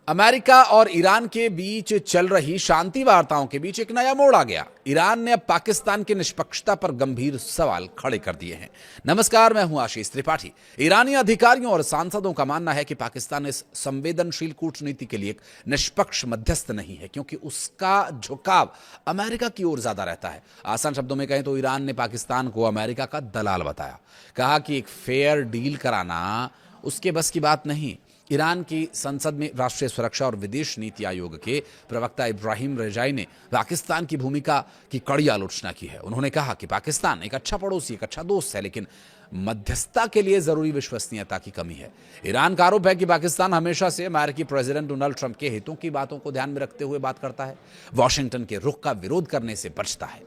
America और Iran के बीच चल रही शांति वार्ताओं के बीच एक नया मोड़ आ गया। ईरान ने अब पाकिस्तान की निष्पक्षता पर गंभीर सवाल खड़े कर दिए हैं। नमस्कार, मैं हूं आशीष त्रिपाठी। ईरानी अधिकारियों और सांसदों का मानना है कि पाकिस्तान इस संवेदनशील कूटनीति के लिए एक निष्पक्ष मध्यस्थ नहीं है, क्योंकि उसका झुकाव अमेरिका की ओर ज्यादा रहता है। आसान शब्दों में कहें तो ईरान ने पाकिस्तान को अमेरिका का दलाल बताया। कहा कि एक फेयर डील कराना उसके बस की बात नहीं। ईरान की संसद में राष्ट्रीय सुरक्षा और विदेश नीति आयोग के प्रवक्ता इब्राहिम रेजाई ने पाकिस्तान की भूमिका की कड़ी आलोचना की है। उन्होंने कहा कि पाकिस्तान एक अच्छा पड़ोसी, एक अच्छा दोस्त है, लेकिन मध्यस्थता के लिए जरूरी विश्वसनीयता की कमी है। ईरान का आरोप है कि पाकिस्तान हमेशा से अमेरिकी प्रेसिडेंट डोनाल्ड ट्रंप के हितों की बातों को ध्यान में रखते हुए बात करता है, वॉशिंगटन के रुख का विरोध करने से बचता है।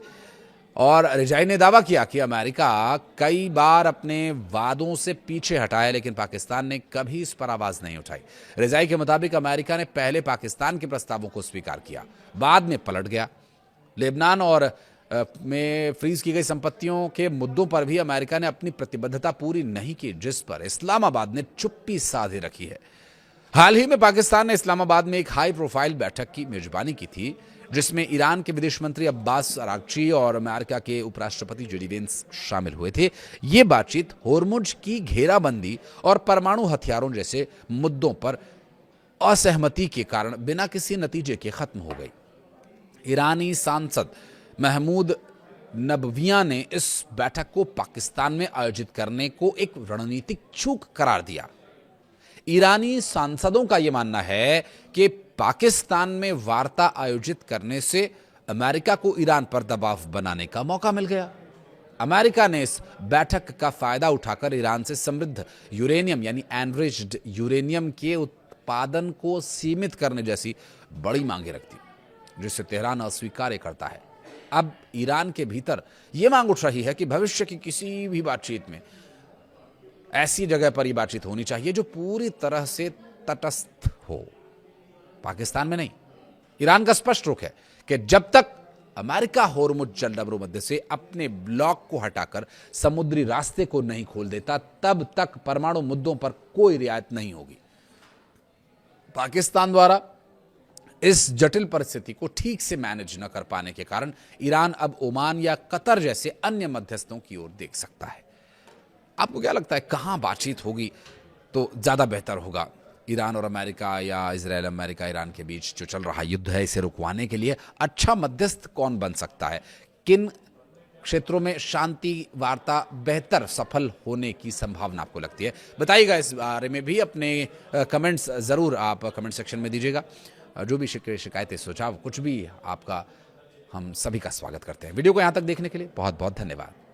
और रिजाई ने दावा किया कि अमेरिका कई बार अपने वादों से पीछे हटा है, लेकिन पाकिस्तान ने कभी इस पर आवाज नहीं उठाई। रिजाई के मुताबिक अमेरिका ने पहले पाकिस्तान के प्रस्तावों को स्वीकार किया, बाद में पलट गया। लेबनान और में फ्रीज की गई संपत्तियों के मुद्दों पर भी अमेरिका ने अपनी प्रतिबद्धता पूरी नहीं की, जिस पर इस्लामाबाद ने चुप्पी साधे रखी है। हाल ही में पाकिस्तान ने इस्लामाबाद में एक हाई प्रोफाइल बैठक की मेजबानी की थी, जिसमें ईरान के विदेश मंत्री अब्बास अरागची और अमेरिका के उपराष्ट्रपति जेडी वेंस शामिल हुए थे। ये बातचीत होर्मुज की घेराबंदी और परमाणु हथियारों जैसे मुद्दों पर असहमति के कारण बिना किसी नतीजे के खत्म हो गई। ईरानी सांसद महमूद नबवियां ने इस बैठक को पाकिस्तान में आयोजित करने को एक रणनीतिक चूक करार दिया। ईरानी सांसदों का यह मानना है कि पाकिस्तान में वार्ता आयोजित करने से अमेरिका को ईरान पर दबाव बनाने का मौका मिल गया। अमेरिका ने इस बैठक का फायदा उठाकर ईरान से समृद्ध यूरेनियम यानी एनरिच्ड यूरेनियम के उत्पादन को सीमित करने जैसी बड़ी मांगे रखती, जिसे तेहरान अस्वीकार करता है। अब ईरान के भीतर यह मांग उठ रही है कि भविष्य की किसी भी बातचीत में ऐसी जगह पर यह बातचीत होनी चाहिए जो पूरी तरह से तटस्थ हो, पाकिस्तान में नहीं। ईरान का स्पष्ट रुख है कि जब तक अमेरिका होर्मुज जलडबरू मध्य से अपने ब्लॉक को हटाकर समुद्री रास्ते को नहीं खोल देता, तब तक परमाणु मुद्दों पर कोई रियायत नहीं होगी। पाकिस्तान द्वारा इस जटिल परिस्थिति को ठीक से मैनेज न कर पाने के कारण ईरान अब ओमान या कतर जैसे अन्य मध्यस्थों की ओर देख सकता है। आपको क्या लगता है, कहां बातचीत होगी तो ज्यादा बेहतर होगा? ईरान और अमेरिका या इजराइल अमेरिका ईरान के बीच जो चल रहा युद्ध है, इसे रुकवाने के लिए अच्छा मध्यस्थ कौन बन सकता है? किन क्षेत्रों में शांति वार्ता बेहतर सफल होने की संभावना आपको लगती है? बताइएगा। इस बारे में भी अपने कमेंट्स जरूर आप कमेंट सेक्शन में दीजिएगा। जो भी शिकायतें, सुझाव, कुछ भी आपका, हम सभी का स्वागत करते हैं। वीडियो को यहां तक देखने के लिए बहुत बहुत धन्यवाद।